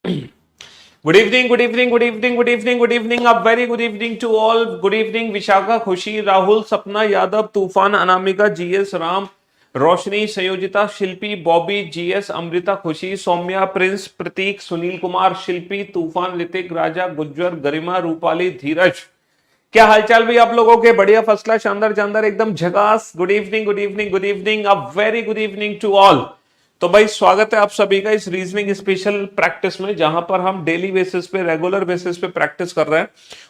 Good evening, good evening, good evening, good evening, good evening. A very good evening to all. Good evening, Vishakha, खुशी, राहुल, सपना, यादव, तूफान, Anamika, GS, Ram, रोशनी, संयोजिता, शिल्पी, Bobby, GS, Amrita, खुशी, Saumya, Prince, प्रतीक, सुनील कुमार, शिल्पी, तूफान, ऋतिक, राजा, गुज्जर, गरिमा, रूपाली, धीरज। क्या हालचाल भाई आप लोगों के? बढ़िया, फर्स्ट क्लास, शानदार शानदार, एकदम झकास। Good evening, good evening, good evening, a very good evening to all. तो भाई स्वागत है आप सभी का इस रीजनिंग स्पेशल प्रैक्टिस में, जहां पर हम डेली बेसिस पे, रेगुलर बेसिस पे प्रैक्टिस कर रहे हैं।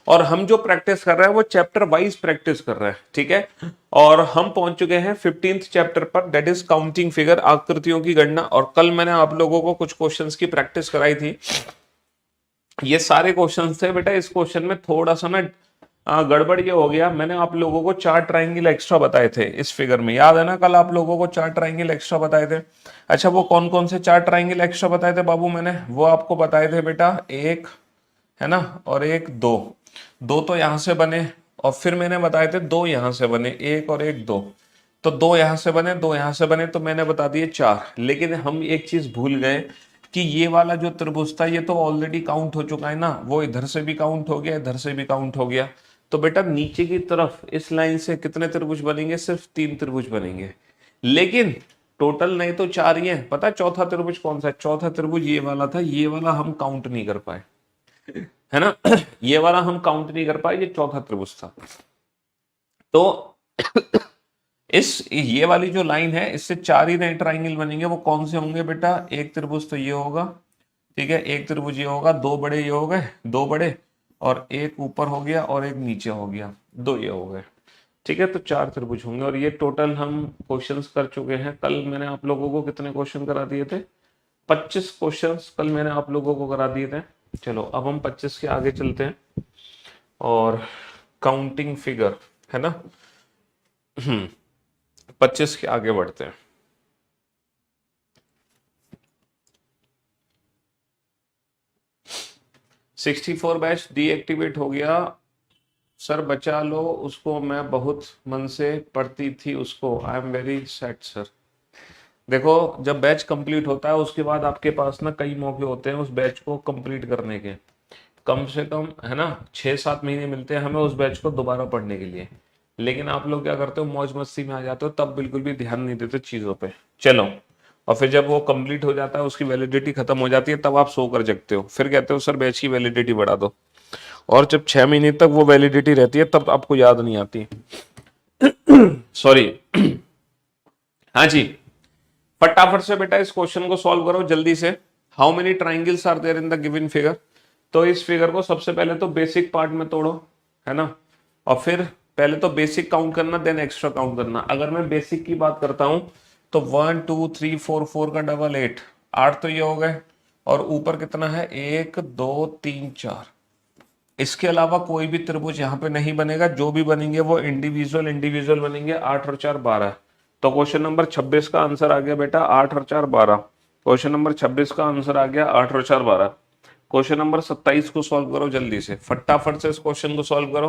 और हम जो प्रैक्टिस कर रहे हैं वो चैप्टर वाइज प्रैक्टिस कर रहे हैं, ठीक है। और हम पहुंच चुके हैं 15th चैप्टर पर, दैट इज काउंटिंग फिगर, आकृतियों की गणना। और कल मैंने आप लोगों को कुछ क्वेश्चंस की प्रैक्टिस कराई थी। ये सारे क्वेश्चंस थे बेटा। इस क्वेश्चन में थोड़ा सा ना गड़बड़ ये हो गया, मैंने आप लोगों को 4 ट्राइंगल एक्स्ट्रा बताए थे इस फिगर में, याद है ना? कल आप लोगों को 4 ट्राइंगल एक्स्ट्रा बताए थे। अच्छा, वो कौन कौन से 4 ट्राइंगल एक्स्ट्रा बताए थे बाबू? मैंने वो आपको बताए थे बेटा, एक है ना, और एक दो। दो तो यहां से बने, और फिर मैंने बताए थे दो यहां से बने, एक और एक दो। तो दो यहां से बने, दो यहां से बने, तो मैंने बता दिए 4। लेकिन हम एक चीज भूल गए कि ये वाला जो त्रिभुज था ये तो ऑलरेडी काउंट हो चुका है ना, वो इधर से भी काउंट हो गया, इधर से भी काउंट हो गया। तो बेटा नीचे की तरफ इस लाइन से कितने त्रिभुज बनेंगे? सिर्फ 3 त्रिभुज बनेंगे। लेकिन टोटल नहीं तो 4 ही है। पता है चौथा त्रिभुज कौन सा है? चौथा त्रिभुज ये वाला था, ये वाला हम काउंट नहीं कर पाए, है ना। ये वाला हम काउंट नहीं कर पाए, ये चौथा त्रिभुज था। तो इस ये वाली जो लाइन है, इससे 4 ही नए ट्राइंगल बनेंगे। वो कौन से होंगे बेटा? एक त्रिभुज तो ये होगा, ठीक है, एक त्रिभुज ये होगा, दो बड़े ये हो गए, दो बड़े, और एक ऊपर हो गया और एक नीचे हो गया, दो ये हो गए, ठीक है। तो 4 त्रिभुज होंगे। और ये टोटल हम क्वेश्चंस कर चुके हैं। कल मैंने आप लोगों को कितने क्वेश्चन करा दिए थे? 25 क्वेश्चंस कल मैंने आप लोगों को करा दिए थे। चलो अब हम 25 के आगे चलते हैं और काउंटिंग फिगर, है ना, 25 के आगे बढ़ते हैं। सिक्सटी 64 बैच डीएक्टिवेट हो गया सर, बचा लो उसको, मैं बहुत मन से पढ़ती थी उसको, I am very sad sir. देखो, जब बैच कंप्लीट होता है उसके बाद आपके पास ना कई मौके होते हैं उस बैच को कंप्लीट करने के। कम से कम, है ना, 6-7 महीने मिलते हैं हमें उस बैच को दोबारा पढ़ने के लिए। लेकिन आप लोग क्या करते हो? मौज मस्ती में आ जाते हो, तब बिल्कुल भी ध्यान नहीं देते चीज़ों पे। चलो, और फिर जब वो कंप्लीट हो जाता है, उसकी वैलिडिटी खत्म हो जाती है, तब आप सो कर जगते हो, फिर कहते हो सर बैच की वैलिडिटी बढ़ा दो। और जब 6 महीने तक वो वैलिडिटी रहती है तब आपको याद नहीं आती। सॉरी। हाँ जी, फटाफट से बेटा इस क्वेश्चन को सॉल्व करो जल्दी से। How many triangles are there in the given figure? तो इस फिगर को सबसे पहले तो बेसिक पार्ट में तोड़ो, है ना, और फिर पहले तो बेसिक काउंट करना, देन एक्स्ट्रा काउंट करना। अगर मैं बेसिक की बात करता हूं तो 1 2 3 4, 4 का डबल 8, 8 तो ये हो गए, और ऊपर कितना है? 1 2 3 4। इसके अलावा कोई भी त्रिभुज यहाँ पे नहीं बनेगा, जो भी बनेंगे वो इंडिविजुअल इंडिविजुअल बनेंगे। 8 और 4 12। तो क्वेश्चन नंबर 26 का आंसर आ गया बेटा 8 और 4 12। क्वेश्चन नंबर 26 का आंसर आ गया 8 और 4 12। क्वेश्चन नंबर 27 को सॉल्व करो जल्दी से, फटाफट से इस क्वेश्चन को सॉल्व करो।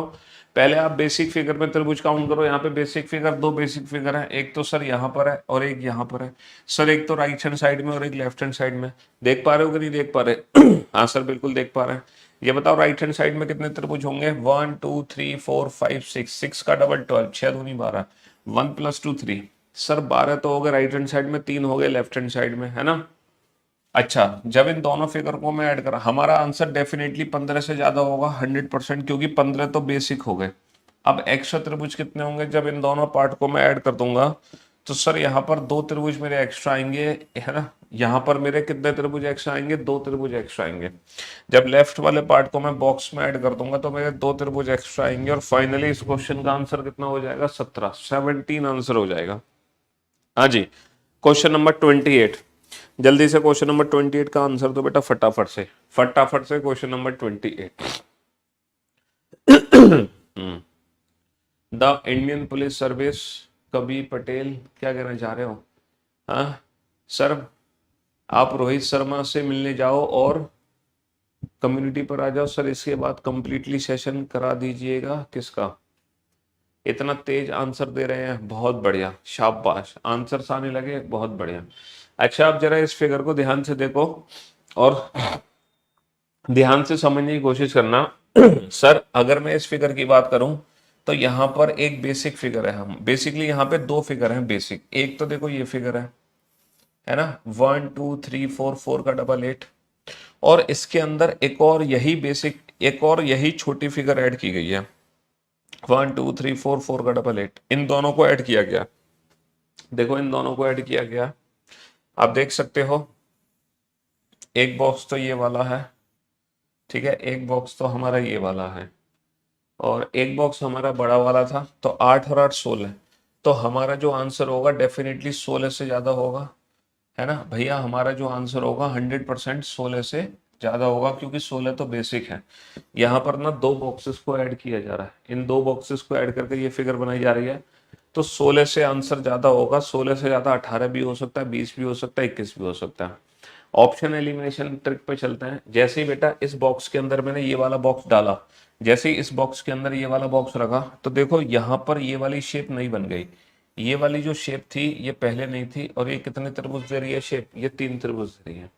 पहले आप बेसिक फिगर में त्रिभुज काउंट करो। यहाँ पे बेसिक फिगर, दो बेसिक फिगर है, एक तो सर यहाँ पर है और एक यहाँ पर है। सर एक तो राइट हैंड साइड में और एक लेफ्ट हैंड साइड में। देख पा रहे हो कि नहीं देख पा रहे? हाँ सर बिल्कुल देख पा रहे हैं। ये बताओ राइट हैंड साइड में कितने त्रिभुज होंगे? 1 2 3 4 5 6, 6 का डबल 12, 6 दूनी 12, 1 + 2 3। सर 12 तो हो गए राइट हैंड साइड में, 3 हो गए लेफ्ट हैंड साइड में, है ना। अच्छा, जब इन दोनों फिगर को मैं ऐड करा, हमारा आंसर डेफिनेटली 15 से ज्यादा होगा 100%, क्योंकि 15 तो बेसिक हो गए। अब एक्स्ट्रा त्रिभुज कितने होंगे जब इन दोनों पार्ट को मैं ऐड कर दूंगा? तो सर यहाँ पर 2 त्रिभुज मेरे एक्स्ट्रा आएंगे, है ना। यहाँ पर मेरे कितने त्रिभुज एक्स्ट्रा आएंगे? 2 त्रिभुज एक्स्ट्रा आएंगे। जब लेफ्ट वाले पार्ट को मैं बॉक्स में ऐड कर दूंगा तो मेरे 2 त्रिभुज एक्स्ट्रा आएंगे, और फाइनली इस क्वेश्चन का आंसर कितना हो जाएगा? 17 आंसर हो जाएगा। हाँ जी, क्वेश्चन नंबर 28। जल्दी से क्वेश्चन नंबर 28 का आंसर दो बेटा, फटाफट से, फटाफट से question number 28। The Indian police service, Kabir Patel, क्या कहना चाह रहे हो? हाँ सर, आप रोहित शर्मा से मिलने जाओ और कम्युनिटी पर आ जाओ सर, इसके बाद कंप्लीटली सेशन करा दीजिएगा। किसका? इतना तेज आंसर दे रहे हैं, बहुत बढ़िया, शाबाश, आंसर आने लगे, बहुत बढ़िया। अच्छा, आप जरा इस फिगर को ध्यान से देखो और ध्यान से समझने की कोशिश करना। सर अगर मैं इस फिगर की बात करूं तो यहाँ पर एक बेसिक फिगर है, हम बेसिकली यहाँ पे दो फिगर हैं बेसिक। एक तो देखो ये फिगर है ना, 1 2 3 4, 4 का डबल 8, और इसके अंदर एक और यही बेसिक, एक और यही छोटी फिगर ऐड की गई है, 1 2 3 4, 4 का डबल 8। इन दोनों को ऐड किया गया, देखो इन दोनों को ऐड किया गया। आप देख सकते हो एक बॉक्स तो ये वाला है, ठीक है, एक बॉक्स तो हमारा ये वाला है, और एक बॉक्स हमारा बड़ा वाला था। तो 8 और 8 16, तो हमारा जो आंसर होगा डेफिनेटली 16 से ज़्यादा होगा, है ना भैया। हमारा जो आंसर होगा 100% 16 से ज़्यादा होगा, क्योंकि 16 तो बेसिक है। यहाँ पर ना दो बॉक्सेस को ऐड किया जा रहा है, इन दो बॉक्सेस को ऐड करके ये फिगर बनाई जा रही है। तो 16 से आंसर ज़्यादा होगा, 16 से ज़्यादा 18 भी हो सकता है, 20 भी हो सकता है, 21 भी हो सकता है। ऑप्शन एलिमिनेशन ट्रिक पे चलते हैं। जैसे ही बेटा इस बॉक्स के अंदर मैंने ये वाला बॉक्स डाला, जैसे ही इस बॉक्स के अंदर ये वाला बॉक्स रखा, तो देखो यहाँ पर ये वाली शेप नहीं बन गई। ये वाली जो शेप थी ये पहले नहीं थी, और ये कितने त्रिभुज दे रही है शेप, ये 3 त्रिभुज दे रही है।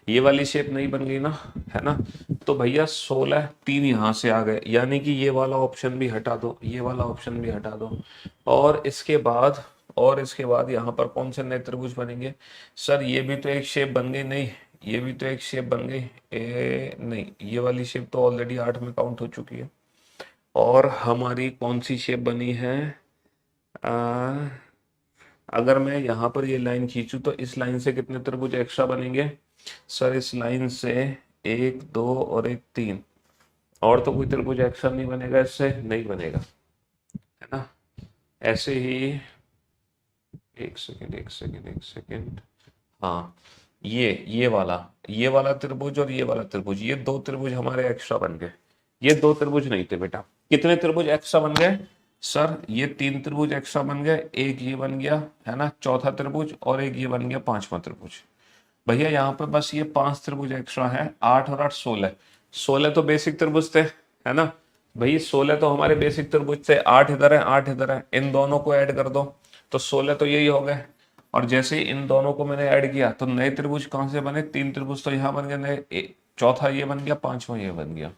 ये वाली शेप नहीं बन गई ना, है ना। तो भैया 16 3 यहाँ से आ गए, यानी कि ये वाला ऑप्शन भी हटा दो, ये वाला ऑप्शन भी हटा दो। और इसके बाद, और इसके बाद यहाँ पर कौन से नए त्रिभुज बनेंगे? सर ये भी तो एक शेप बन गई, नहीं ये भी तो एक शेप बन गई, नहीं ये वाली शेप तो ऑलरेडी 8 में काउंट हो चुकी है। और हमारी कौन सी शेप बनी है? आ, अगर मैं यहाँ पर ये लाइन खींचूं तो इस लाइन से कितने त्रिभुज एक्स्ट्रा बनेंगे? सर इस लाइन से 1 2 और 1 3, और तो कोई त्रिभुज एक्स्ट्रा नहीं बनेगा, इससे नहीं बनेगा, है ना। ऐसे ही एक सेकेंड एक सेकेंड एक सेकेंड, हाँ ये वाला त्रिभुज और ये वाला त्रिभुज, ये दो त्रिभुज हमारे एक्स्ट्रा बन गए। ये दो त्रिभुज नहीं थे बेटा, कितने त्रिभुज एक्स्ट्रा बन गए? सर ये 3 त्रिभुज एक्स्ट्रा बन गए, एक ये बन गया, है ना, चौथा त्रिभुज, और एक ये बन गया 5वां त्रिभुज। भैया यहाँ पे बस ये 5 त्रिभुज एक्स्ट्रा है, 8 और 8 16। 16 तो बेसिक त्रिभुज थे, है ना भाई, 16 तो हमारे बेसिक त्रिभुज थे। 8 इधर है, 8 इधर है, इन दोनों को ऐड कर दो तो 16 तो यही हो गए। और जैसे ही इन दोनों को मैंने ऐड किया तो नए त्रिभुज कहाँ से बने? 3 त्रिभुज तो यहाँ बन गए नए, चौथा ये बन गया, 5वां ये बन गया।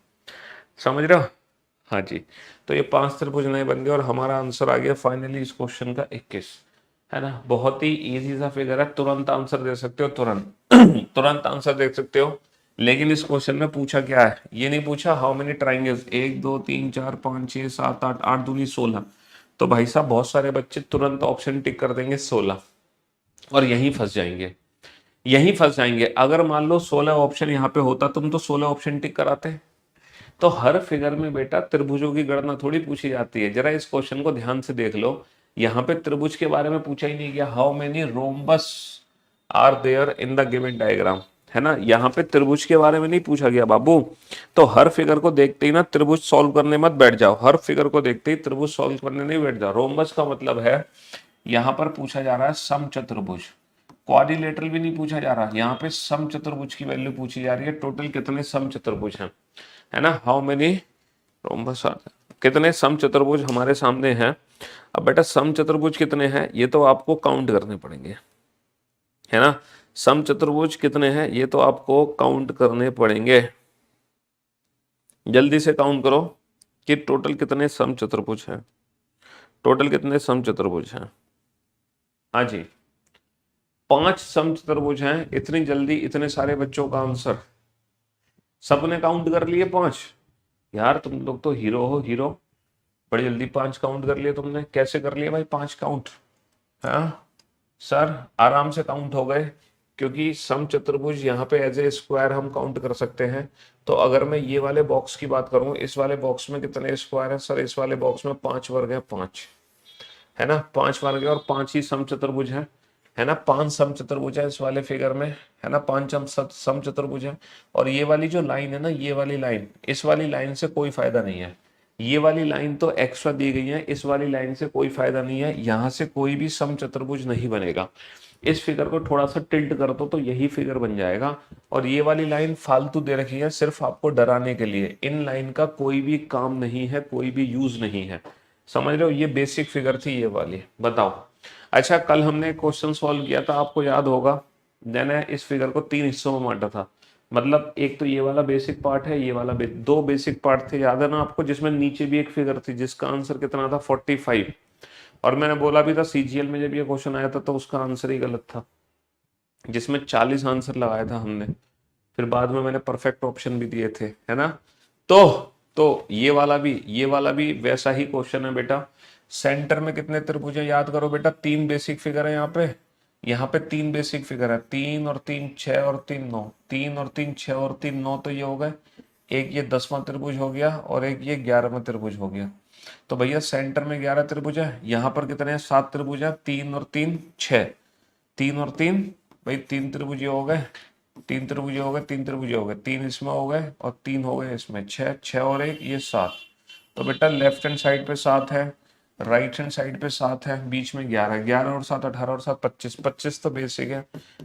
समझ रहे हो? हाँ जी। तो ये 5 त्रिभुज नए बन गए, और हमारा आंसर आ गया फाइनली इस क्वेश्चन का 21, है ना। बहुत ही इजी सा फिगर है, तुरंत आंसर दे सकते हो, तुरंत तुरंत आंसर दे सकते हो। लेकिन इस क्वेश्चन में पूछा क्या है? ये नहीं पूछा हाउ मेनी ट्राइंगल्स, 1 2 3 4 5 6 7 8, 8 दूनी 16। तो भाई साहब बहुत सारे बच्चे तुरंत ऑप्शन टिक कर देंगे 16, और यहीं फंस जाएंगे, यहीं फंस जाएंगे। अगर मान लो 16 ऑप्शन यहाँ पे होता, तुम तो 16 ऑप्शन टिक कराते। तो हर फिगर में बेटा त्रिभुजों की गणना थोड़ी पूछी जाती है। जरा इस क्वेश्चन को ध्यान से देख लो, यहाँ पे त्रिभुज के बारे में पूछा ही नहीं गया, how many rhombus are there in the given diagram, है ना। यहाँ पे त्रिभुज के बारे में नहीं पूछा गया बाबू। तो हर फिगर को देखते ही ना त्रिभुज सॉल्व करने मत बैठ जाओ, हर फिगर को देखते ही त्रिभुज सॉल्व करने नहीं बैठ जाओ। रोम्बस का मतलब है यहाँ पर पूछा जा रहा है समचतुर्भुज, क्वाड्रिलेटरल भी नहीं पूछा जा रहा, यहाँ पे समचतुर्भुज की वैल्यू पूछी जा रही है, टोटल कितने समचतुर्भुज हैं, है ना। हाउ मेनी रोम्बस आर, कितने समचतुर्भुज हमारे सामने हैं। अब बेटा समचतुर्भुज कितने हैं ये तो आपको काउंट करने पड़ेंगे, है ना। समचतुर्भुज कितने हैं ये तो आपको काउंट करने पड़ेंगे। जल्दी से काउंट करो कि टोटल कितने समचतुर्भुज हैं, टोटल कितने समचतुर्भुज हैं। हाँ जी 5 समचतुर्भुज हैं। इतनी जल्दी इतने सारे बच्चों का आंसर, सबने काउंट कर लिए 5? यार तुम लोग तो हीरो हो, हीरो। बड़ी जल्दी 5 काउंट कर लिए तुमने, कैसे कर लिए भाई 5 काउंट? हाँ सर आराम से काउंट हो गए, क्योंकि समचतुर्भुज यहाँ पे एज ए स्क्वायर हम काउंट कर सकते हैं। तो अगर मैं ये वाले बॉक्स की बात करूं, इस वाले बॉक्स में कितने स्क्वायर है? सर इस वाले बॉक्स में 5 वर्ग है, 5, है ना, 5 वर्ग है, और 5 ही समचतुर्भुज है ना। 5 समचतुर्भुज है इस वाले फिगर में, है ना, 5 समचतुर्भुज है। और ये वाली जो लाइन है ना, ये वाली लाइन, इस वाली लाइन से कोई फायदा नहीं है। ये वाली लाइन तो एक्स्ट्रा दी गई है, इस वाली लाइन से कोई फायदा नहीं है, यहाँ से कोई भी समचतुर्भुज नहीं बनेगा। इस फिगर को थोड़ा सा टिल्ट कर दो तो यही फिगर बन जाएगा। और ये वाली लाइन फालतू दे रखी है सिर्फ आपको डराने के लिए, इन लाइन का कोई भी काम नहीं है, कोई भी यूज नहीं है। समझ रहे हो? ये बेसिक फिगर थी ये वाली। बताओ। अच्छा कल हमने क्वेश्चन सॉल्व किया था, आपको याद होगा, मैंने इस फिगर को 3 हिस्सों में बांटा था। मतलब एक तो ये वाला बेसिक पार्ट है, ये वाला दो बेसिक पार्ट थे, याद है ना आपको, जिसमें नीचे भी एक फिगर थी जिसका आंसर कितना था 45। और मैंने बोला भी था सीजीएल में जब ये क्वेश्चन आया था तो उसका आंसर ही गलत था, जिसमें 40 आंसर लगाया था हमने, फिर बाद में मैंने परफेक्ट ऑप्शन भी दिए थे, है ना। तो ये वाला भी वैसा ही क्वेश्चन है बेटा। सेंटर में कितने त्रिभुज है याद करो बेटा, तीन बेसिक फिगर है यहाँ पे तीन बेसिक फिगर है, 3 और 3 6 और 3 9, 3 और 3 6 और 3 9, तो ये हो गए। एक ये 10वां त्रिभुज हो गया और एक ये 11वां त्रिभुज हो गया। तो भैया सेंटर में 11 त्रिभुज है, यहाँ पर कितने हैं 7 त्रिभुज है, 3 और 3 6, 3 और 3, भाई 3 त्रिभुज हो गए, 3 त्रिभुज हो गए, 3 त्रिभुज हो गए, 3 इसमें हो गए और 3 हो गए इसमें, 6, 6 और 1 ये 7। तो बेटा लेफ्ट हैंड साइड पे 7 है, राइट हैंड साइड पे 7 है, बीच में 11, 11 और 7 18 और 7 25, 25 तो बेसिक है।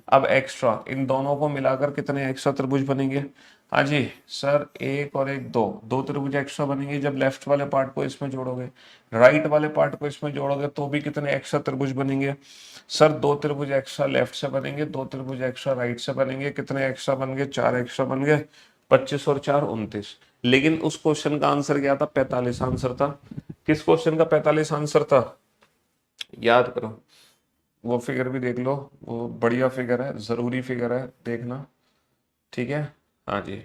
अब एक्स्ट्रा इन दोनों को मिलाकर कितने एक्स्ट्रा त्रिभुज बनेंगे? हाँ जी सर, एक और एक, दो, दो त्रिभुज एक्स्ट्रा बनेंगे जब लेफ्ट वाले पार्ट को इसमें जोड़ोगे, राइट वाले पार्ट को इसमें जोड़ोगे तो भी कितने एक्स्ट्रा त्रिभुज बनेंगे? सर दो त्रिभुज एक्स्ट्रा लेफ्ट से बनेंगे, दो त्रिभुज एक्स्ट्रा राइट से बनेंगे, कितने एक्स्ट्रा बन गए? 4 एक्स्ट्रा बन गए, 25 और 4 29। लेकिन उस क्वेश्चन का आंसर क्या था? 45 आंसर था। किस क्वेश्चन का 45 आंसर था? याद करो, वो फिगर भी देख लो, वो बढ़िया फिगर है, जरूरी फिगर है, देखना, ठीक है। हाँ जी,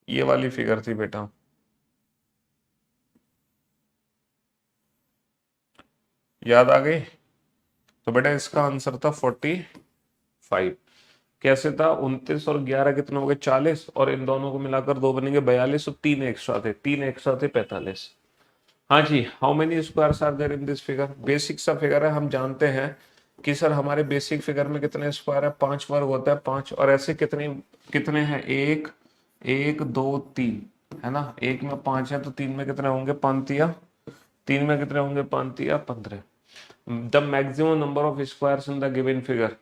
ये वाली फिगर थी बेटा, याद आ गई? तो बेटा इसका आंसर था 45। कैसे था? 29 और 11 कितना हो गए? 40, और इन दोनों को मिलाकर दो बनेंगे 42, और तीन एक्स्ट्रा थे, 45। हाँ जी, how many squares are there in this figure? Basic सा फिगर है, हम जानते हैं कि सर हमारे बेसिक फिगर में कितने स्क्वायर है? 5 वर्ग होता है, 5, और ऐसे कितने कितने हैं? एक, एक दो तीन, है ना, एक में 5 है तो तीन में कितने होंगे? 5 तीन में कितने होंगे? 5 15। The maximum number of squares in the given figure,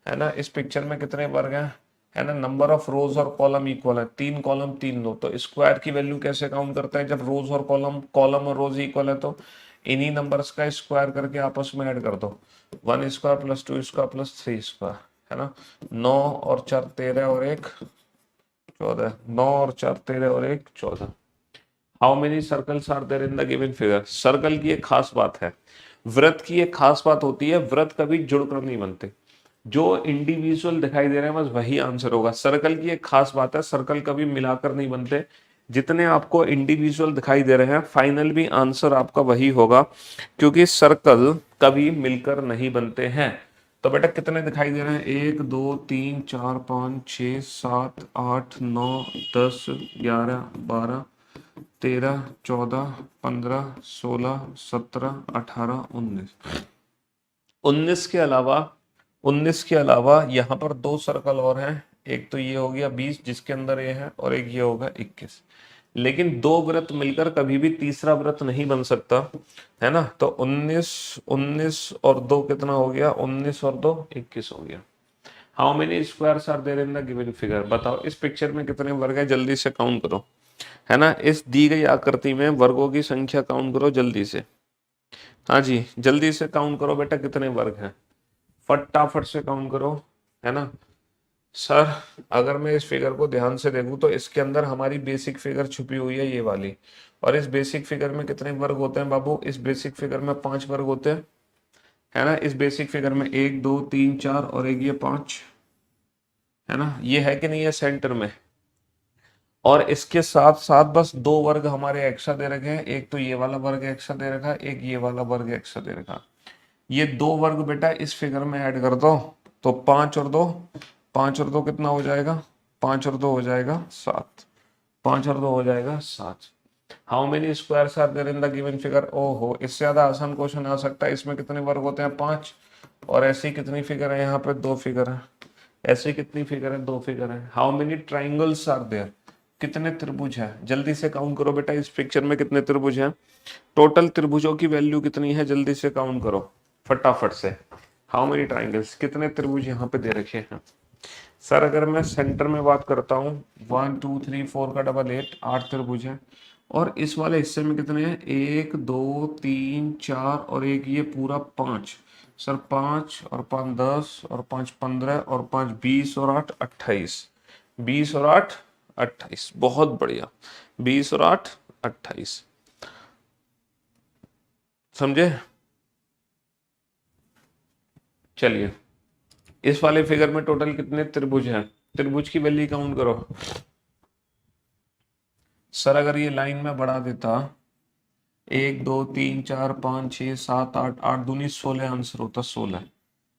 है ना, इस पिक्चर में कितने वर्ग हैं? है ना, नंबर ऑफ रोज और कॉलम इक्वल है, 3 कॉलम 3 रो। तो स्क्वायर की वैल्यू कैसे काउंट करते हैं? जब रोज और कॉलम कॉलम और रोज इक्वल है तो इन्हीं नंबर्स का स्क्वायर करके आपस में ऐड कर दो, 1 square plus 2 square plus 3 square, है ना। 9 और 4 13 और 1 14, 9 और 4 13 और 1 14। How many circles are there in the given figure? Circle की एक खास बात है, वृत्त की एक खास बात होती है, वृत्त कभी जुड़कर नहीं बनते, जो इंडिविजुअल दिखाई दे रहे हैं बस वही आंसर होगा। सर्कल की एक खास बात है, सर्कल कभी मिलाकर नहीं बनते, जितने आपको इंडिविजुअल दिखाई दे रहे हैं फाइनल भी आंसर आपका वही होगा, क्योंकि सर्कल कभी मिलकर नहीं बनते हैं। तो बेटा कितने दिखाई दे रहे हैं? 1 2 3 4 5 6 7 8 9 10 11 12 13 14 15 16 17 18 19। 19 के अलावा यहाँ पर दो सर्कल और हैं, एक तो ये हो गया 20 जिसके अंदर ये है, और एक ये होगा 21। लेकिन दो व्रत मिलकर कभी भी तीसरा व्रत नहीं बन सकता, है ना। तो 19 19 और 2 कितना हो गया? 19 और 2 21 हो गया। How many squares are there in the given figure? बताओ इस पिक्चर में कितने वर्ग है, जल्दी से काउंट करो, है ना। इस दी गई आकृति में वर्गों की संख्या काउंट करो जल्दी से। हाँ जी, जल्दी से काउंट करो बेटा, कितने वर्ग हैं, फटाफट से काउंट करो, है ना। सर अगर मैं इस फिगर को ध्यान से देखूं तो इसके अंदर हमारी बेसिक फिगर छुपी हुई है, ये वाली। और इस बेसिक फिगर में कितने वर्ग होते हैं बाबू? इस बेसिक फिगर में 5 वर्ग होते हैं, है ना। इस बेसिक फिगर में 1 2 3 4 और एक ये 5, है ना। ये है कि नहीं है सेंटर में? और इसके साथ साथ बस दो वर्ग हमारे एक्स्ट्रा दे रखे हैं, एक तो ये वाला वर्ग एक्स्ट्रा दे रखा है, एक ये वाला वर्ग एक्स्ट्रा दे रखा। ये दो वर्ग बेटा इस फिगर में ऐड कर दो, तो 5 और 2, 5 और 2 कितना हो जाएगा? 5 और 2 हो जाएगा 7, 5 और 2 हो जाएगा 7। How many squares are there in the given figure? ओहो, इससे ज्यादा आसान क्वेश्चन आ सकता है। इसमें कितने वर्ग होते हैं? 5। और ऐसी कितनी फिगर है? यहाँ पे 2 फिगर है। ऐसी कितनी फिगर है? 2 फिगर है। How many triangles are there? कितने त्रिभुज है, जल्दी से काउंट करो बेटा, इस पिक्चर में कितने त्रिभुज हैं, टोटल त्रिभुजों की वैल्यू कितनी है, जल्दी से काउंट करो फटाफट से। हाउ मेनी ट्राइंगल्स, कितने त्रिभुज यहाँ पे दे रखे हैं। सर अगर मैं सेंटर में बात करता हूँ 1 2 3 4 का डबल 8, 8 त्रिभुज है। और इस वाले हिस्से में कितने हैं, 1 2 3 4 और एक ये पूरा 5। सर 5 और 5 10 और 5 15 और 5 20 और 8 28, 20 और 8 28, बहुत बढ़िया, 20 और 8 28, समझे। चलिए इस वाले फिगर में टोटल कितने त्रिभुज हैं, त्रिभुज की वैल्यू काउंट करो। सर अगर ये लाइन में बढ़ा देता 1 2 3 4 5 6 7 8, 8 दूनी 16 आंसर होता 16,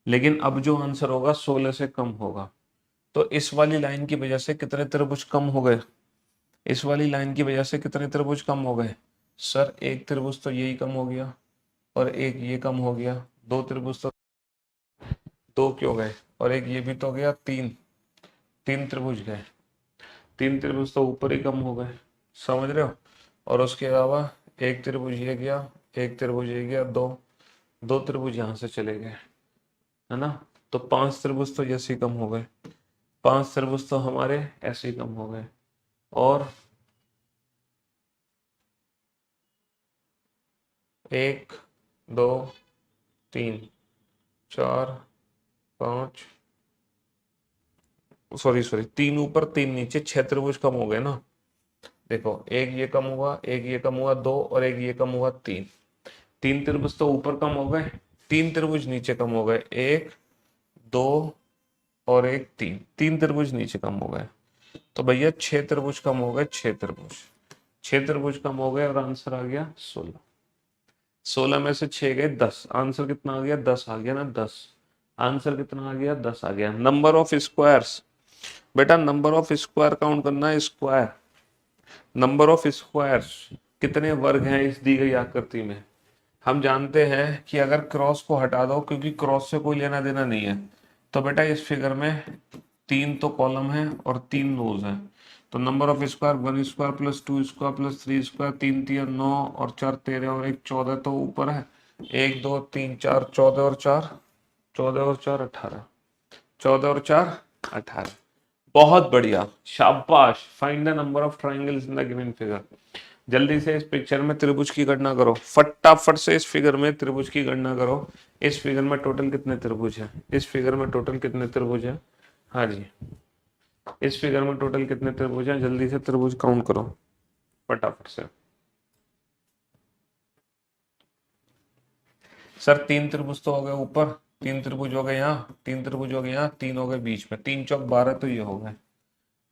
लेकिन अब जो आंसर होगा 16 से कम होगा। तो इस वाली लाइन की वजह से कितने त्रिभुज कम हो गए, इस वाली लाइन की वजह से कितने त्रिभुज कम हो गए। सर एक त्रिभुज तो यही कम हो गया और एक ये कम हो गया, दो त्रिभुज तो दो क्यों गए और एक ये भी तो गया, तीन, तीन त्रिभुज गए, तीन त्रिभुज तो ऊपर ही कम हो गए, समझ रहे हो। और उसके अलावा एक त्रिभुज ये गया, एक त्रिभुज ये गया, दो, दो त्रिभुज यहाँ से चले गए, है ना। तो पांच त्रिभुज तो ऐसे ही कम हो गए, पांच त्रिभुज तो हमारे ऐसे ही कम हो गए। और एक दो तीन चार पांच, सॉरी सॉरी, तीन ऊपर तीन नीचे, छह त्रिभुज कम हो गए ना। देखो एक ये कम हुआ, एक ये कम हुआ, दो, और एक ये कम हुआ, तीन, तीन त्रिभुज तो ऊपर कम हो गए, तीन त्रिभुज नीचे कम हो गए, एक दो और एक तीन, तीन त्रिभुज नीचे कम हो गए। तो भैया छह त्रिभुज कम हो गए, छह त्रिभुज, छह त्रिभुज कम हो गए और आंसर आ गया 16। 16 में से 6 गए 10, आंसर कितना आ गया, 10 आ गया ना, 10, आंसर कितना आ गया, 10 आ गया। नंबर ऑफ स्क्वायर्स, बेटा नंबर ऑफ स्क्वायर काउंट करना है, स्क्वायर, नंबर ऑफ स्क्वायर्स, कितने वर्ग हैं इस दी गई आकृति में। हम जानते हैं कि अगर क्रॉस को हटा दो, क्योंकि क्रॉस से कोई लेना देना नहीं है, तो बेटा इस फिगर में तीन तो कॉलम है और तीन रोज है। तो number of square 1 square plus 2 square plus 3 square, तीन तीन 9 और चार 13 और एक 14 तो ऊपर है, 1 2 3 4 14 और चार 14 और चार 18, 14 और चार 18, बहुत बढ़िया, शाबाश। Find the number of triangles in the given figure. जल्दी से इस पिक्चर में त्रिभुज की गणना करो, फटाफट से इस फिगर में त्रिभुज की गणना करो। इस फिगर में टोटल कितने त्रिभुज हैं, इस फिगर में टोटल कितने त्रिभुज हैं, हाँ जी, इस फिगर में टोटल कितने त्रिभुज हैं, जल्दी से त्रिभुज काउंट करो फटाफट से। सर तीन त्रिभुज तो हो गए ऊपर, तीन त्रिभुज हो गए यहाँ, तीन त्रिभुज हो गए यहाँ, तीन हो गए बीच में, तीन चौक 12 तो ये हो गए,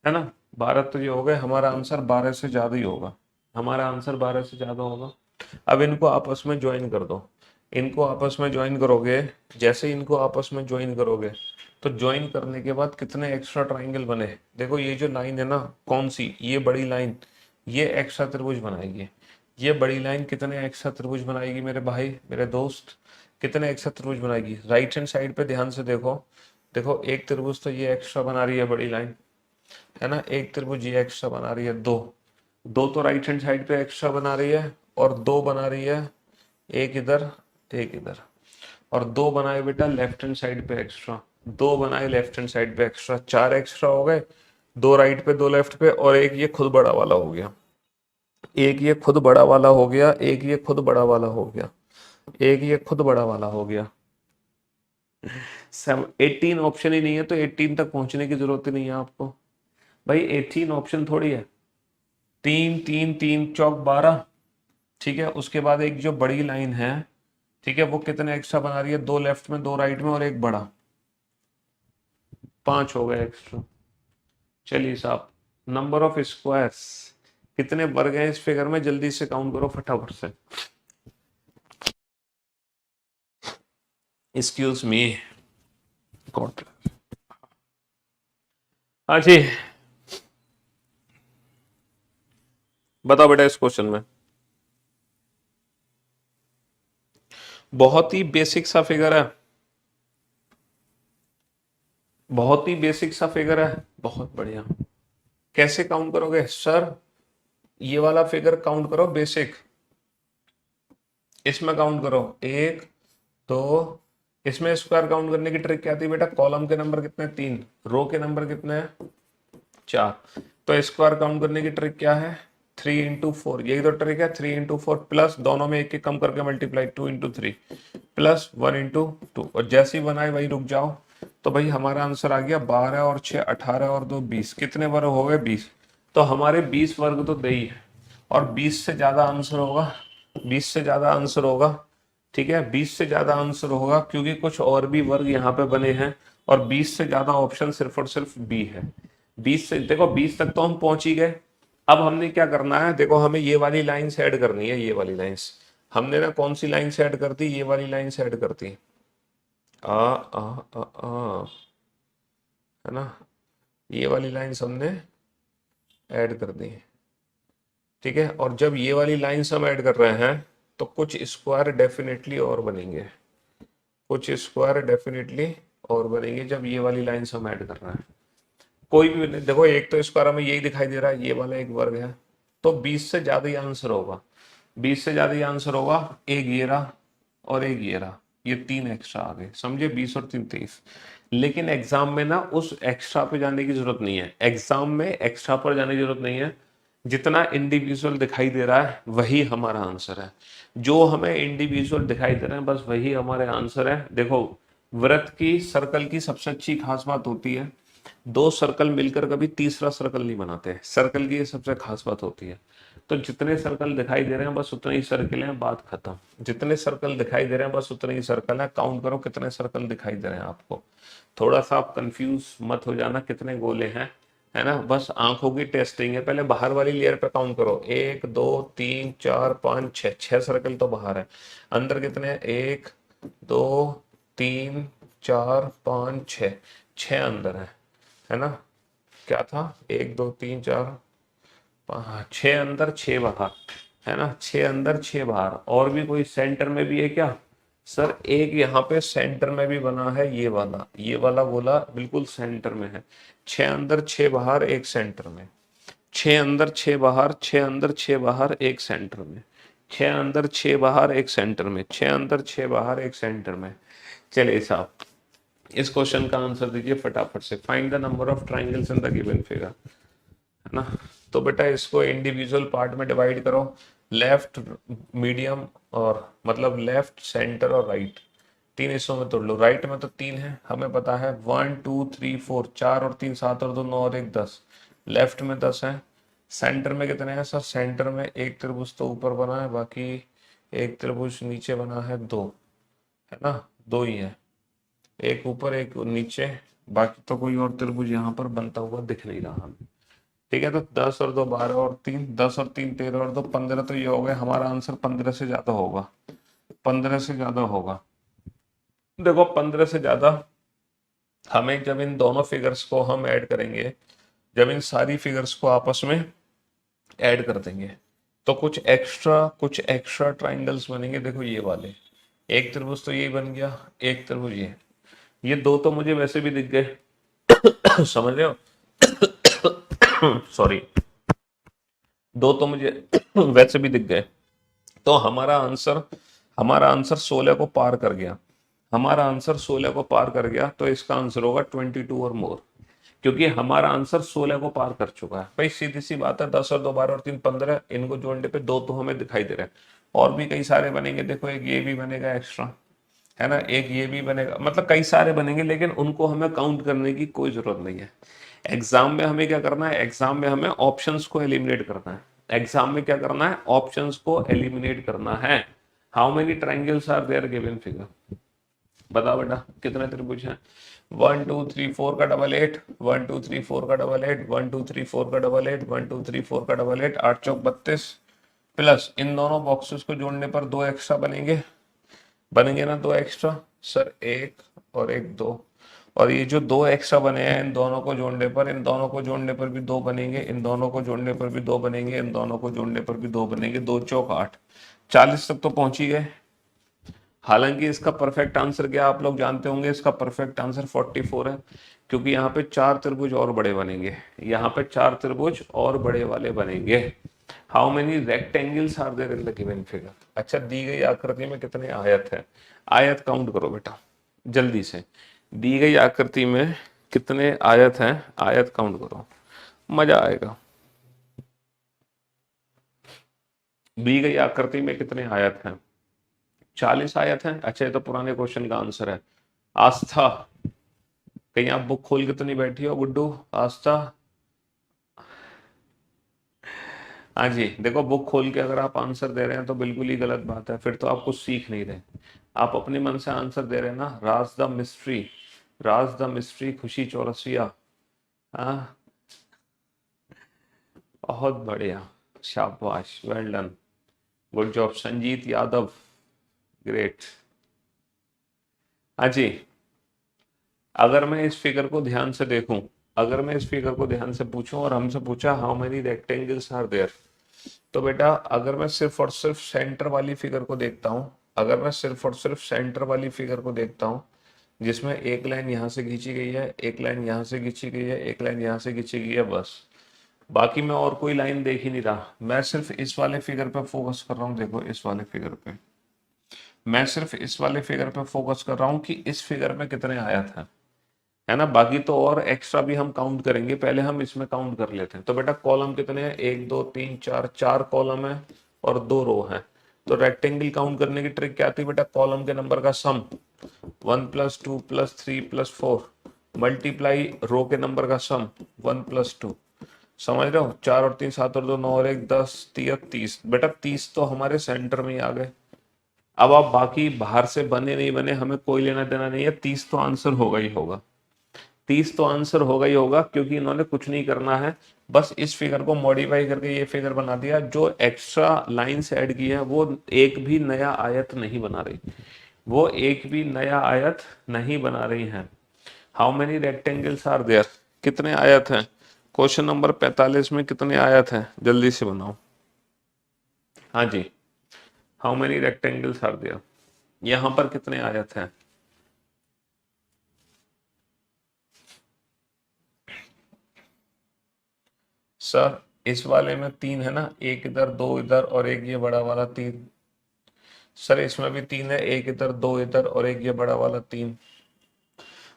है ना, 12 तो ये हो गए। हमारा आंसर 12 से ज्यादा ही होगा, हमारा आंसर 12 से ज्यादा होगा। अब इनको आपस में ज्वाइन कर दो, इनको आपस में ज्वाइन करोगे, जैसे इनको आपस में ज्वाइन करोगे तो ज्वाइन करने के बाद कितने एक्स्ट्रा ट्राइंगल बने। देखो ये जो लाइन है ना, कौन सी, ये बड़ी लाइन, ये एक्स्ट्रा त्रिभुज बनाएगी, ये बड़ी लाइन कितने एक्स्ट्रा त्रिभुज बनाएगी मेरे भाई मेरे दोस्त, कितने एक्स्ट्रा त्रिभुज बनाएगी। राइट हैंड साइड पे ध्यान से देखो, देखो एक त्रिभुज तो ये एक्स्ट्रा बना रही है बड़ी लाइन, है ना, एक त्रिभुज ये एक्स्ट्रा बना रही है, दो, दो तो राइट हैंड साइड पे एक्स्ट्रा बना रही है और दो बना रही है, एक इधर एक इधर, और दो बनाए बेटा लेफ्ट हैंड साइड पे एक्स्ट्रा, दो बनाए लेफ्ट हैंड साइड पे एक्स्ट्रा, चार एक्स्ट्रा हो गए, दो राइट पे दो लेफ्ट पे, और एक ये खुद बड़ा वाला हो गया, एक ये खुद बड़ा वाला हो गया, एक ये खुद बड़ा वाला हो गया, एक ये खुद बड़ा वाला हो गया। 18 ऑप्शन ही नहीं है तो 18 तक पहुंचने की जरूरत ही नहीं है आपको भाई, 18 ऑप्शन थोड़ी है, तीन तीन तीन चौक 12, ठीक है। उसके बाद एक जो बड़ी लाइन है, ठीक है, वो कितने एक्स्ट्रा बना रही है, दो लेफ्ट में दो राइट में और एक बड़ा, पांच हो गए एक्स्ट्रा। चलिए साहब, नंबर ऑफ स्क्वायर्स, कितने वर्ग हैं इस फिगर में, जल्दी से काउंट करो फटाफट से। एक्सक्यूज मी, हाँ जी, बताओ बेटा इस क्वेश्चन में, बहुत ही बेसिक सा फिगर है, बहुत ही बेसिक सा फिगर है, बहुत बढ़िया। कैसे काउंट करोगे सर? ये वाला फिगर काउंट करो बेसिक, इसमें काउंट करो 1 2। इसमें स्क्वायर काउंट करने की ट्रिक क्या थी बेटा? कॉलम के नंबर कितने? 3, रो के नंबर कितने हैं? 4। तो स्क्वायर काउंट करने की ट्रिक क्या है? 3 × 4, यही तो ट्रिक है। 3 × 4 प्लस दोनों में एक एक कम करके मल्टीप्लाई, 2 × 3 प्लस 1 × 2। और जैसे ही बनाए वही रुक जाओ। तो भाई हमारा आंसर आ गया 12 और 6 18 और 2 20। कितने वर्ग हो गए? 20। तो हमारे 20 वर्ग तो दे ही है, और 20 से ज्यादा आंसर होगा, 20 से ज्यादा आंसर होगा। ठीक है, 20 से ज्यादा आंसर होगा क्योंकि कुछ और भी वर्ग यहाँ पे बने हैं, और 20 से ज्यादा ऑप्शन सिर्फ और सिर्फ बी है। 20 से देखो 20 तक तो हम पहुंच ही गए। अब हमने क्या करना है? देखो हमें ये वाली लाइंस ऐड करनी है, ये वाली लाइंस हमने ना कौन सी लाइंस ऐड कर दी? ये वाली लाइंस ऐड कर दी। है ना, ये वाली लाइंस हमने ऐड कर दी। ठीक है, और जब ये वाली लाइंस हम ऐड कर रहे हैं तो कुछ स्क्वायर डेफिनेटली और बनेंगे, कुछ स्क्वायर डेफिनेटली और बनेंगे जब ये वाली लाइंस हम ऐड कर रहे हैं। कोई भी देखो, एक तो स्क्वायर हमें यही दिखाई दे रहा है, ये वाला एक वर्ग है, तो 20 से ज्यादा ही आंसर होगा। 20 से ज्यादा ही आंसर होगा। एक ये रहा और एक ये रहा, ये 3 एक्स्ट्रा आ गए, समझे? 20 और 3 23। लेकिन एग्जाम में ना उस एक्स्ट्रा पे जाने की जरूरत नहीं है, एग्जाम में एक्स्ट्रा पर जाने की जरूरत नहीं है। जितना इंडिविजुअल दिखाई दे रहा है वही हमारा आंसर है। जो हमें इंडिविजुअल दिखाई दे रहे हैं बस वही हमारे आंसर है। देखो, वृत्त की, सर्कल की सबसे अच्छी खास बात होती है, दो सर्कल मिलकर कभी तीसरा सर्कल नहीं बनाते। सर्कल की ये सबसे खास बात होती है। तो जितने सर्कल दिखाई दे रहे हैं बस उतने ही सर्कल हैं, बात खत्म। जितने सर्कल दिखाई दे रहे हैं बस उतने ही सर्कल हैं। काउंट करो कितने सर्कल दिखाई दे रहे हैं आपको। थोड़ा सा आप कंफ्यूज मत हो जाना कितने गोले हैं, है ना, बस आंखों की टेस्टिंग है। पहले बाहर वाली लेयर पे काउंट करो, 1 2 3 4 5 6, 6 सर्कल तो बाहर है। अंदर कितने हैं? 1 2 3 4 5 6, 6 अंदर है ना। क्या था? 1 2 3 4 5 6 अंदर 6 बाहर, है ना, 6 अंदर 6 बाहर। और भी कोई सेंटर में भी है क्या? सर एक यहाँ पे सेंटर में भी बना है, ये वाला गोला बिल्कुल सेंटर में है। 6 अंदर 6 बाहर, एक सेंटर में। 6 अंदर 6 बाहर, 6 अंदर 6 बाहर, एक सेंटर में। 6 अंदर 6 बाहर, एक सेंटर में। 6 अंदर 6 बाहर, एक सेंटर में। चलिए साहब, इस क्वेश्चन का आंसर दीजिए फटाफट से। Find the number of triangles in the given figure, है ना। तो बेटा इसको इंडिविजुअल पार्ट में डिवाइड करो, लेफ्ट, मीडियम और मतलब लेफ्ट, सेंटर और राइट। 3 हिस्सों में तोड़ लो। राइट में तो 3 है, हमें पता है, 1 2 3 4, 4 और 3 7 और 2 9 और 1 10। लेफ्ट में 10 है। सेंटर में कितने हैं सर? सेंटर में एक त्रिभुज तो ऊपर बना है, बाकी एक त्रिभुज नीचे बना है, 2, है ना, 2 ही है, एक ऊपर एक नीचे। बाकी तो कोई और त्रिभुज यहाँ पर बनता हुआ दिख नहीं रहा हमें। ठीक है, तो 10 और 2 12 और 3 10 और 3 13 और 2 15। तो ये हो गया हमारा आंसर, 15 से ज्यादा होगा, 15 से ज्यादा होगा। देखो 15 से ज्यादा हमें, जब इन दोनों फिगर्स को हम ऐड करेंगे, जब इन सारी फिगर्स को आपस में ऐड कर देंगे तो कुछ एक्स्ट्रा ट्राइंगल्स बनेंगे। देखो ये वाले, एक त्रिभुज तो यही बन गया, एक त्रिभुज ये दो तो मुझे वैसे भी दिख गए समझ रहे हो सॉरी, दो तो मुझे वैसे भी दिख गए। तो हमारा आंसर 16 को पार कर गया। हमारा आंसर 16 को पार कर गया, तो इसका आंसर होगा 22 और मोर, क्योंकि हमारा आंसर 16 को पार कर चुका है। भाई सीधी सी बात है, 10 और 2 12 और 3 15, इनको जोड़ने पे 2 तो हमें दिखाई दे रहे हैं, और भी कई सारे बनेंगे। देखो एक ये भी बनेगा एक्स्ट्रा, है ना, एक ये भी बनेगा, मतलब कई सारे बनेंगे, लेकिन उनको हमें काउंट करने की कोई जरूरत नहीं है। एग्जाम में हमें क्या करना है? एग्जाम में हमें ऑप्शंस को एलिमिनेट करना है। एग्जाम में क्या करना है? ऑप्शंस को एलिमिनेट करना है। How many triangles are there given figure? बताओ बेटा कितने त्रिभुज हैं? 1 2 3 4 का डबल 8, 1 2 3 4 का डबल 8, 1 2 3 4 का डबल 8, 1 2 3 4 का डबल 8, 8 चौक 32, प्लस इन दोनों बॉक्सेस को जोड़ने पर 2 एक्स्ट्रा बनेंगे ना, 2 एक्स्ट्रा सर, 1 और 1 2। और ये जो 2 एक्स्ट्रा बने हैं, इन दोनों को जोड़ने पर, इन दोनों को जोड़ने पर भी 2 बनेंगे, इन दोनों को जोड़ने पर भी 2 बनेंगे, इन दोनों को जोड़ने पर भी 2 बनेंगे। 2 चौक 8, 40 तक तो पहुंच ही गए। हालांकि इसका परफेक्ट आंसर क्या आप लोग जानते होंगे, इसका परफेक्ट आंसर 44 है, क्योंकि यहाँ पे 4 त्रिभुज और बड़े बनेंगे, यहाँ पे 4 त्रिभुज और बड़े वाले बनेंगे। How many rectangles are there in the given figure. अच्छा, दी गई आकृति में कितने आयत है, आयत काउंट करो बेटा जल्दी से। दी गई आकृति में कितने आयत हैं, आयत काउंट करो, मजा आएगा। दी गई आकृति में कितने आयत हैं, 40 आयत हैं। अच्छा, ये तो पुराने क्वेश्चन का आंसर है। आस्था, कहीं आप बुक खोल के तो नहीं बैठी हो गुड्डू, आस्था? हाँ जी, देखो बुक खोल के अगर आप आंसर दे रहे हैं तो बिल्कुल ही गलत बात है, फिर तो आप कुछ सीख नहीं रहे। आप अपने मन से आंसर दे रहे हैं ना। Raaz the mystery, Raaz the mystery, Khushi Chaurasia. हाँ, बहुत बढ़िया, शाबाश, well done, good job. Sanjeet Yadav, great. हाँ जी, अगर मैं इस फिगर को ध्यान से देखूं, अगर मैं इस फिगर को ध्यान से पूछूं और हमसे पूछा how many rectangles are there, तो बेटा अगर मैं सिर्फ और सिर्फ सेंटर वाली फिगर को देखता हूं, अगर मैं सिर्फ और सिर्फ सेंटर वाली फिगर को देखता हूं, जिसमें एक लाइन यहां से खींची गई है, एक लाइन यहां से खींची गई है, एक लाइन यहां से खींची गई है, बस, बाकी मैं और कोई लाइन देख ही नहीं रहा। मैं सिर्फ इस वाले फिगर पे फोकस कर रहा हूँ। देखो इस वाले फिगर पे, मैं सिर्फ इस वाले फिगर पे फोकस कर रहा हूँ कि इस फिगर में कितने आयत हैं, है ना। बाकी तो और एक्स्ट्रा भी हम काउंट करेंगे, पहले हम इसमें काउंट कर लेते हैं। तो बेटा कॉलम कितने हैं, 1 2 3 4, 4 कॉलम है और 2 रो है। तो रेक्टेंगल काउंट करने की ट्रिक क्या आती है बेटा, कॉलम के नंबर का सम, 1 + 2 + 3 + 4 मल्टीप्लाई रो के नंबर का सम, 1 + 2। समझ रहे हो, 4 और 3 7 और 2 9 और 1 10, 30। बेटा 30 तो हमारे सेंटर में ही आ गए। अब आप बाकी बाहर से बने नहीं बने हमें कोई लेना देना नहीं है, 30 तो आंसर होगा ही होगा, 30 तो आंसर होगा ही होगा, क्योंकि इन्होंने कुछ नहीं करना है, बस इस फिगर को मॉडिफाई करके ये फिगर बना दिया। जो एक्स्ट्रा लाइंस ऐड की है वो एक भी नया आयत नहीं बना रही, वो एक भी नया आयत नहीं बना रही है। How many rectangles are there, कितने आयत हैं, क्वेश्चन नंबर 45 में कितने आयत हैं, जल्दी से बनाओ। हाँ जी, how many rectangles are there, यहां पर कितने आयत हैं। सर इस वाले में 3 है ना, एक इधर 2 इधर और एक ये बड़ा वाला 3। सर इसमें भी 3 है, एक इधर 2 इधर और एक ये बड़ा वाला 3।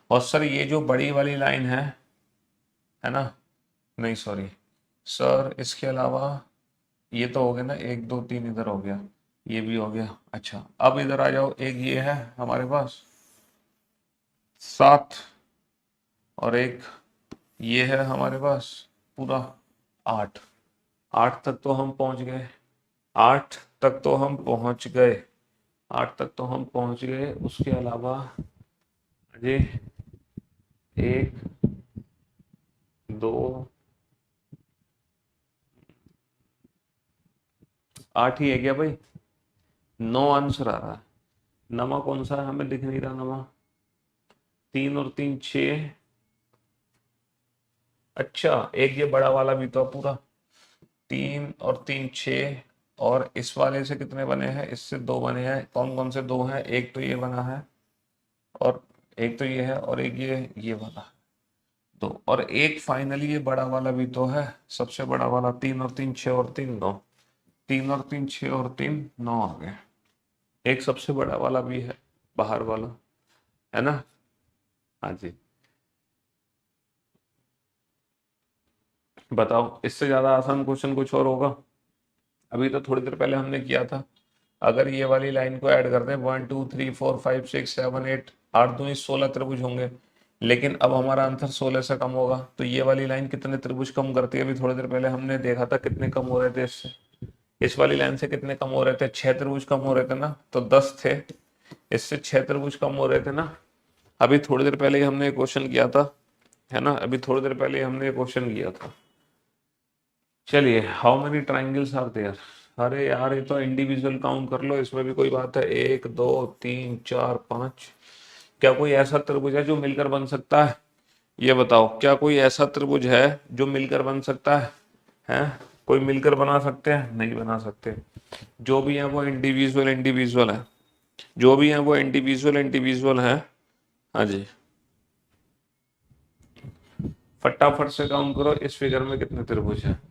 और सर ये जो बड़ी वाली लाइन है ना, नहीं सॉरी सर, इसके अलावा ये तो हो गया ना, 1 2 3 इधर हो गया, ये भी हो गया। अच्छा अब इधर आ जाओ, एक ये है हमारे पास 7 और एक ये है हमारे पास पूरा 8। 8 तक तो हम पहुंच गए, 8 तक तो हम पहुंच गए, 8 तक तो हम पहुंच गए। उसके अलावा अजय 1 2 8 ही है क्या भाई, 9 आंसर आ रहा है। नमा कौन सा है, हमें दिख नहीं रहा नमा, 3 और 3 6। अच्छा एक ये बड़ा वाला भी तो है पूरा, 3 और 3 6। और इस वाले से कितने बने हैं, इससे 2 बने हैं। कौन कौन से 2 हैं, एक तो ये बना है और एक तो ये है और एक ये बना है, दो। और एक फाइनली ये बड़ा वाला भी तो है, सबसे बड़ा वाला, 3 और 3 6 और 3 9, 3 और 3 6 और 3 9 आ गए। एक सबसे बड़ा वाला भी है, बाहर वाला, है ना। हाँ जी, बताओ इससे ज्यादा आसान क्वेश्चन कुछ और होगा। अभी तो थोड़ी देर पहले हमने किया था, अगर ये वाली लाइन को ऐड कर दें, 1 2 3 4 5 6 7 8, 8 दूनी 16 त्रिभुज होंगे। लेकिन अब हमारा आंसर 16 से कम होगा, तो ये वाली लाइन कितने त्रिभुज कम करती है, अभी थोड़ी देर पहले हमने देखा था कितने कम हो रहे थे इससे, इस वाली लाइन से कितने कम हो रहे थे, 6 त्रिभुज कम हो रहे थे ना, तो 10 थे, इससे 6 त्रिभुज कम हो रहे थे ना। अभी थोड़ी देर पहले ही हमने क्वेश्चन किया था, है ना, अभी थोड़ी देर पहले हमने क्वेश्चन किया था। चलिए, how many triangles are there. अरे यार ये तो इंडिविजुअल काउंट कर लो, इसमें भी कोई बात है, 1 2 3 4 5। क्या कोई ऐसा त्रिभुज है जो मिलकर बन सकता है, ये बताओ, क्या कोई ऐसा त्रिभुज है जो मिलकर बन सकता है, हैं? कोई मिलकर बना सकते हैं, नहीं बना सकते, जो भी है वो इंडिविजुअल इंडिविजुअल है। जो भी है वो इंडिविजुअल इंडिविजुअल है। हाँ जी, फटाफट से काउंट करो इस फिगर में कितने त्रिभुज हैं।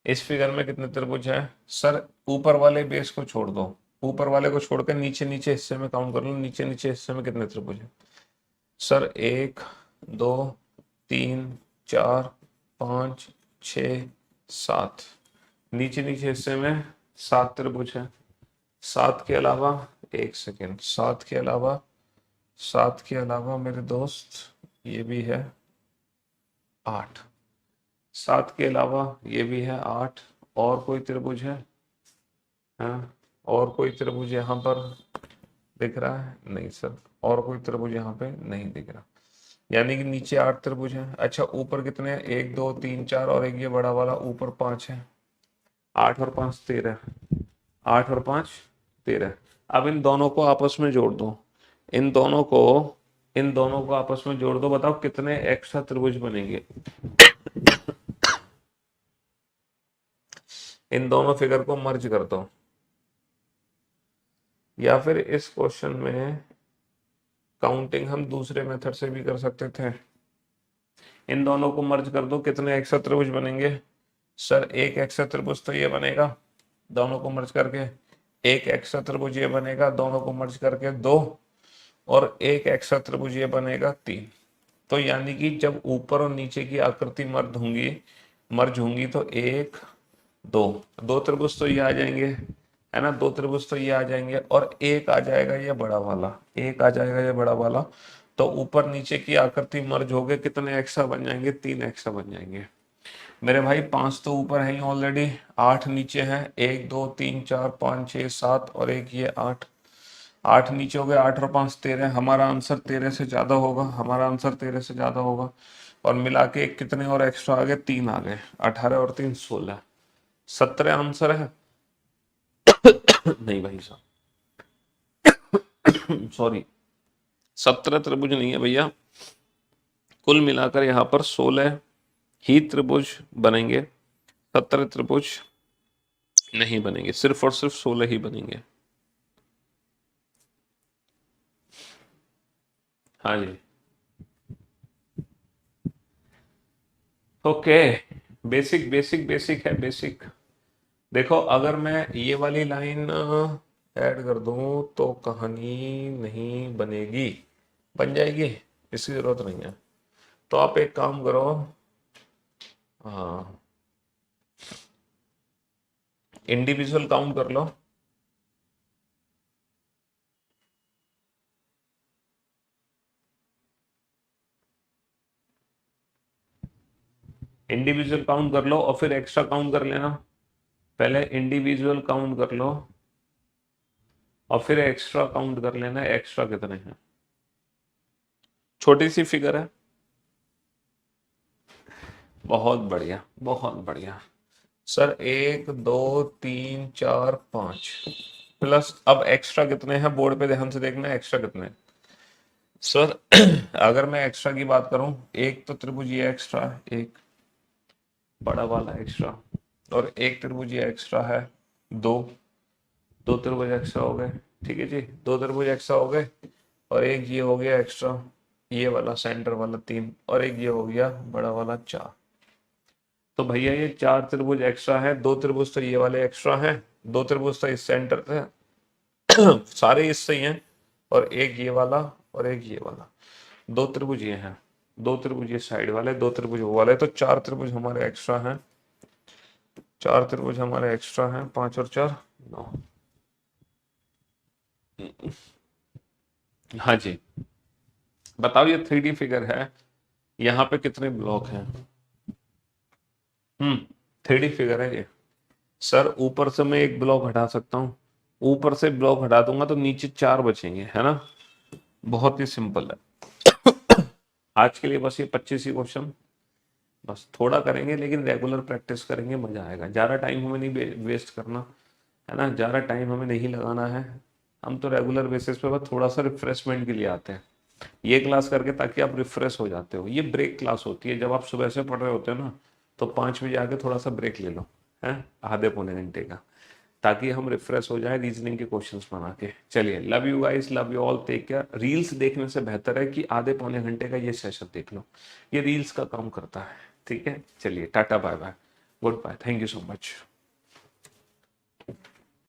इस फिगर में कितने त्रिभुज हैं सर? ऊपर वाले बेस को छोड़ दो, ऊपर वाले को छोड़कर नीचे नीचे हिस्से में काउंट कर लो, नीचे नीचे हिस्से में कितने त्रिभुज हैं सर? 1 2 3 4 5 6 7, नीचे नीचे हिस्से में 7 त्रिभुज हैं। 7 के अलावा, एक सेकेंड, 7 के अलावा, 7 के अलावा मेरे दोस्त ये भी है 8, 7 के अलावा ये भी है 8। और कोई त्रिभुज है? हाँ, और कोई त्रिभुज यहाँ पर दिख रहा है? नहीं सर, और कोई त्रिभुज यहाँ पे नहीं दिख रहा। यानी कि नीचे 8 त्रिभुज हैं। अच्छा, ऊपर कितने हैं? 1 2 3 4 और एक ये बड़ा वाला ऊपर 5 है। 8 और 5 13, 8 और 5 13। अब इन दोनों को आपस में जोड़ दो, इन दोनों को, इन दोनों को आपस में जोड़ दो, बताओ कितने एक्स्ट्रा त्रिभुज बनेंगे। इन दोनों फिगर को मर्ज कर दो, या फिर इस क्वेश्चन में काउंटिंग हम दूसरे मेथड से भी कर सकते थे। इन दोनों को मर्ज कर दो, कितने एक्स्ट्रा त्रिभुज बनेंगे सर? एक एक्स्ट्रा त्रिभुज तो ये बनेगा, दोनों को मर्ज करके। एक एक्स्ट्रा त्रिभुज ये बनेगा, दोनों को मर्ज करके 2। और एक एक्स्ट्रा त्रिभुज ये बनेगा 3। तो यानी कि जब ऊपर और नीचे की आकृति मर्ज होंगी तो 1 2, 2 त्रिभुज तो ये आ जाएंगे, है ना, 2 त्रिभुज तो ये आ जाएंगे, और एक आ जाएगा ये बड़ा वाला, एक आ जाएगा ये बड़ा वाला। तो ऊपर नीचे की आकृति मर्ज हो गए, कितने एक्स्ट्रा बन जाएंगे? 3 एक्स्ट्रा बन जाएंगे मेरे भाई। 5 तो ऊपर है ही ऑलरेडी, 8 नीचे है, 1 2 3 4 5 6 7 और एक ये 8, 8 नीचे हो गए, 8 और 5 13। हमारा आंसर 13 से ज्यादा होगा, हमारा आंसर 13 से ज्यादा होगा। और मिला के कितने और एक्स्ट्रा आ गए? 3 आ गए, 18 और 3 16, 17 आंसर है। नहीं भाई साहब, सॉरी, 17 त्रिभुज नहीं है भैया, कुल मिलाकर यहाँ पर 16 ही त्रिभुज बनेंगे, 17 त्रिभुज नहीं बनेंगे, सिर्फ और सिर्फ 16 ही बनेंगे। हाँ जी, ओके, बेसिक बेसिक बेसिक है, बेसिक। देखो, अगर मैं ये वाली लाइन ऐड कर दूं तो कहानी नहीं बनेगी, बन जाएगी, इसकी जरूरत नहीं है। तो आप एक काम करो, हाँ, इंडिविजुअल काउंट कर लो। इंडिविजुअल काउंट कर लो और फिर एक्स्ट्रा काउंट कर लेना। पहले इंडिविजुअल काउंट कर लो और फिर एक्स्ट्रा काउंट कर लेना, एक्स्ट्रा कितने हैं। छोटी सी फिगर है, बहुत बढ़िया बहुत बढ़िया सर। 1 2 3 4 5 प्लस, अब एक्स्ट्रा कितने हैं बोर्ड पे ध्यान से देखना, एक्स्ट्रा कितने हैं सर? अगर मैं एक्स्ट्रा की बात करूं, एक तो त्रिभुज ये एक्स्ट्रा है, एक बड़ा वाला एक्स्ट्रा, और एक त्रिभुज ये एक्स्ट्रा है, 2, 2 त्रिभुज एक्स्ट्रा हो गए, ठीक है जी, 2 त्रिभुज एक्स्ट्रा हो गए। और एक ये हो गया एक्स्ट्रा, ये वाला सेंटर वाला 3, और एक ये हो गया बड़ा वाला 4। तो भैया ये 4 त्रिभुज एक्स्ट्रा है, 2 त्रिभुज तो ये वाले एक्स्ट्रा हैं, 2 त्रिभुज तो इस सेंटर से सारे इससे ही हैं, और एक ये वाला और एक ये वाला, 2 त्रिभुज ये हैं, 2 त्रिभुज ये साइड वाले, 2 त्रिभुज वो वाले, तो 4 त्रिभुज हमारे एक्स्ट्रा हैं, 4 त्रिभुज हमारे एक्स्ट्रा हैं, 5 और 4 9। हाँ जी, बताओ, ये 3D फिगर है, यहाँ पे कितने ब्लॉक हैं? 3D फिगर है ये सर। ऊपर से मैं एक ब्लॉक हटा सकता हूँ, ऊपर से ब्लॉक हटा दूंगा तो नीचे 4 बचेंगे, है ना, बहुत ही सिंपल है। आज के लिए बस ये 25 ही क्वेश्चन, बस थोड़ा करेंगे लेकिन रेगुलर प्रैक्टिस करेंगे, मजा आएगा। ज़्यादा टाइम हमें नहीं वेस्ट करना, है ना, ज़्यादा टाइम हमें नहीं लगाना है। हम तो रेगुलर बेसिस पे बस थोड़ा सा रिफ्रेशमेंट के लिए आते हैं, ये क्लास करके ताकि आप रिफ्रेश हो जाते हो। ये ब्रेक क्लास होती है, जब आप सुबह से पढ़ रहे होते हो ना, तो 5 बजे आके थोड़ा सा ब्रेक ले लो, है, आधे पौने घंटे का, ताकि हम रिफ्रेश हो जाए रीजनिंग के क्वेश्चंस बना के। चलिए, love you guys, love you all, take care. Reels देखने से बेहतर है कि आधे पौने घंटे का ये सेशन देख लो, ये रील्स का काम करता है। ठीक है, चलिए tata bye bye, goodbye, thank you so much.